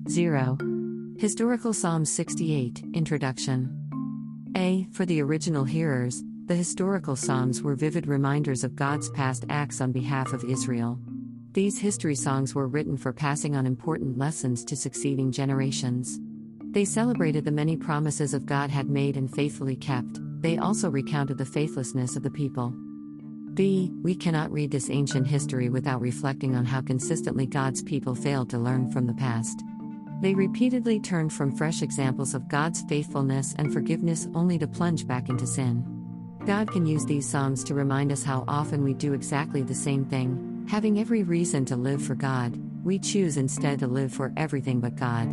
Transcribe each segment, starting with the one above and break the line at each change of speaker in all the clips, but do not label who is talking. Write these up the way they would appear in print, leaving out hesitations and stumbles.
0. Historical Psalm 68, Introduction. A. For the original hearers, the historical Psalms were vivid reminders of God's past acts on behalf of Israel. These history songs were written for passing on important lessons to succeeding generations. They celebrated the many promises of God had made and faithfully kept. They also recounted the faithlessness of the people. B. We cannot read this ancient history without reflecting on how consistently God's people failed to learn from the past. They repeatedly turned from fresh examples of God's faithfulness and forgiveness only to plunge back into sin. God can use these Psalms to remind us how often we do exactly the same thing. Having every reason to live for God, we choose instead to live for everything but God.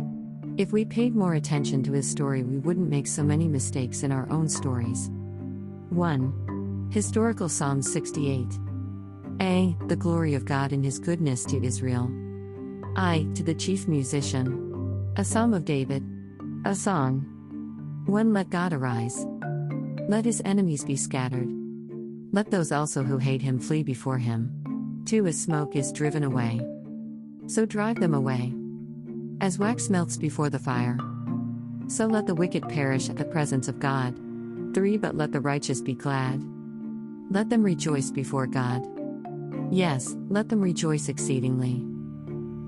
If we paid more attention to His story, we wouldn't make so many mistakes in our own stories. 1. Historical Psalm 68. A. The glory of God in His goodness to Israel. I. To the chief musician. A Psalm of David. A song. 1. Let God arise. Let His enemies be scattered. Let those also who hate Him flee before Him. 2. As smoke is driven away, so drive them away. As wax melts before the fire, so let the wicked perish at the presence of God. 3. But let the righteous be glad. Let them rejoice before God. Yes, let them rejoice exceedingly.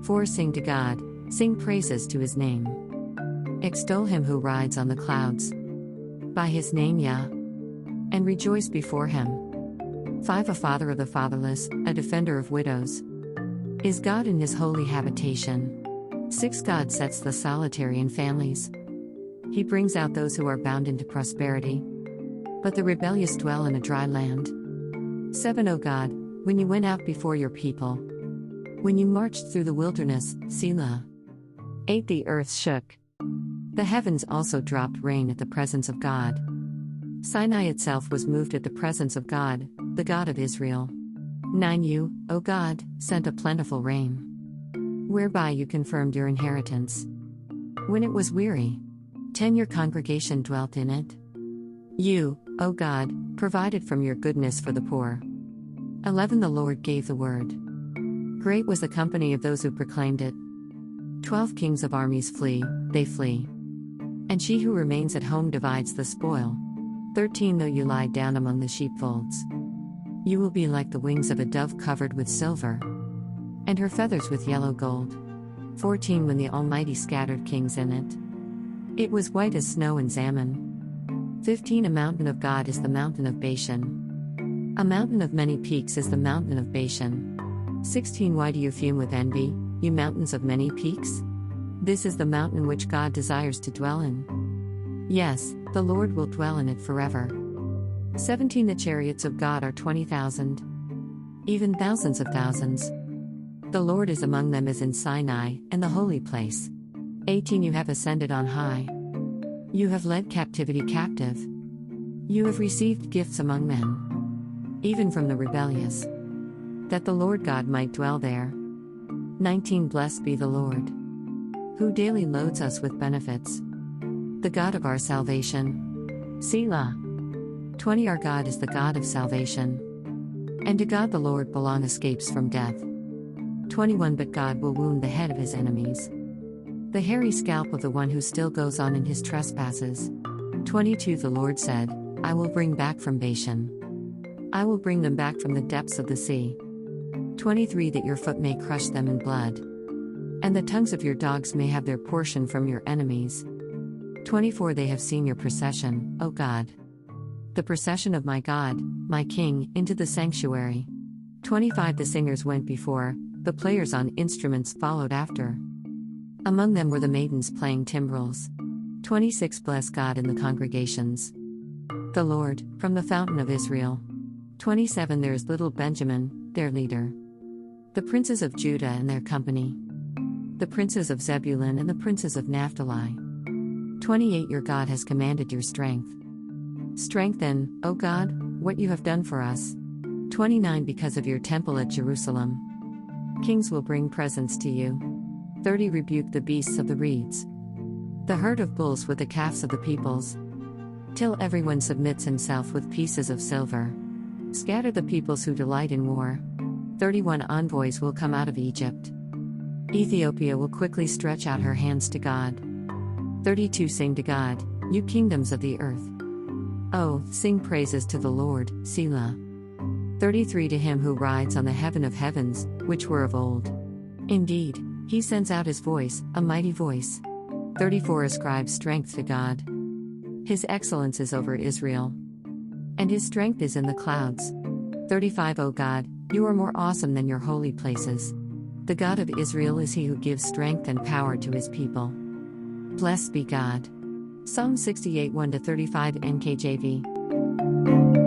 4. Sing to God, sing praises to His name. Extol Him who rides on the clouds. By His name, Yah, and rejoice before Him. 5. A father of the fatherless, a defender of widows, is God in His holy habitation. 6. God sets the solitary in families. He brings out those who are bound into prosperity, but the rebellious dwell in a dry land. 7. O God, when you went out before your people, when you marched through the wilderness, Selah. 8. The earth shook. The heavens also dropped rain at the presence of God. Sinai itself was moved at the presence of God, the God of Israel. 9. You, O God, sent a plentiful rain, whereby you confirmed your inheritance, when it was weary. 10. Your congregation dwelt in it. You, O God, provided from your goodness for the poor. 11. The Lord gave the word. Great was the company of those who proclaimed it. 12. Kings of armies flee, they flee, and she who remains at home divides the spoil. 13. Though you lie down among the sheepfolds, you will be like the wings of a dove covered with silver, and her feathers with yellow gold. 14. When the Almighty scattered kings in it, it was white as snow in Zaman. 15. A mountain of God is the mountain of Bashan. A mountain of many peaks is the mountain of Bashan. 16. Why do you fume with envy, you mountains of many peaks? This is the mountain which God desires to dwell in. Yes, the Lord will dwell in it forever. 17. The chariots of God are 20,000, even thousands of thousands. The Lord is among them as in Sinai, and the holy place. 18. You have ascended on high. You have led captivity captive. You have received gifts among men, even from the rebellious, that the Lord God might dwell there. 19. Blessed be the Lord, who daily loads us with benefits, the God of our salvation. Selah. 20. Our God is the God of salvation, and to God the Lord belong escapes from death. 21. But God will wound the head of his enemies, the hairy scalp of the one who still goes on in his trespasses. 22. The Lord said, I will bring back from Bashan. I will bring them back from the depths of the sea. 23. That your foot may crush them in blood, and the tongues of your dogs may have their portion from your enemies. 24. They have seen your procession, O God, the procession of my God, my King, into the sanctuary. 25. The singers went before, the players on instruments followed after. Among them were the maidens playing timbrels. 26. Bless God in the congregations, the Lord, from the fountain of Israel. 27. There is little Benjamin, their leader, the princes of Judah and their company, the princes of Zebulun and the princes of Naphtali. 28. Your God has commanded your strength. Strengthen, O God, what you have done for us. 29. Because of your temple at Jerusalem, kings will bring presents to you. 30. Rebuke the beasts of the reeds, the herd of bulls with the calves of the peoples, till everyone submits himself with pieces of silver. Scatter the peoples who delight in war. 31. Envoys will come out of Egypt. Ethiopia will quickly stretch out her hands to God. 32 Sing to God, you kingdoms of the earth. Oh, sing praises to the Lord, Selah. 33 To him who rides on the heaven of heavens, which were of old. Indeed, he sends out his voice, a mighty voice. 34 Ascribe strength to God. His excellence is over Israel, and his strength is in the clouds. 35 O God, you are more awesome than your holy places. The God of Israel is he who gives strength and power to his people. Blessed be God. Psalm 68 1-35 NKJV.